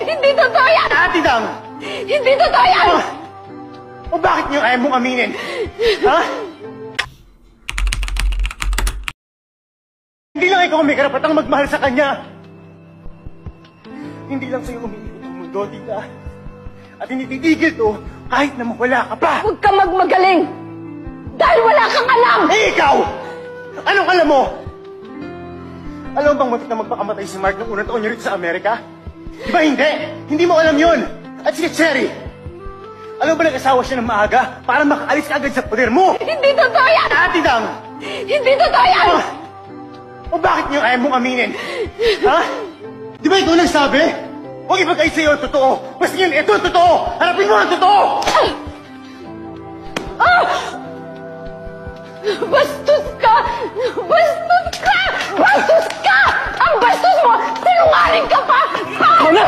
Hindi totoo yan! Ate Dang! Hindi totoo yan! O bakit niyo ayaw mong aminin? Ha? Hindi lang ikaw may karapatang magmahal sa kanya. Hindi lang sa'yo umiikot ang mundo, tita. At hindi titigil to kahit na mawala ka pa. Huwag ka magmagaling! Dahil wala kang alam! Eh, ikaw! Anong alam mo? Alam mo bang matik na magpakamatay si Mark noong unang taon niya rito sa Amerika? Di ba hindi? Hindi mo alam yun! At si Cherry! Alam mo ba nag-asawa siya ng maaga para makaalis ka agad sa poder mo? Hindi totoo yan! Ate Dang! Hindi totoo yan! O bakit niyo ayaw mong aminin? Ha? Di ba ikaw nagsabi? Huwag ipagkait sa'yo ang totoo. Basta yun, ito ang totoo! Harapin mo ang totoo! Bastos ka! Bastos ka! Bastos ka! Ang bastos mo! Sinungaling ka pa! Ikaw na!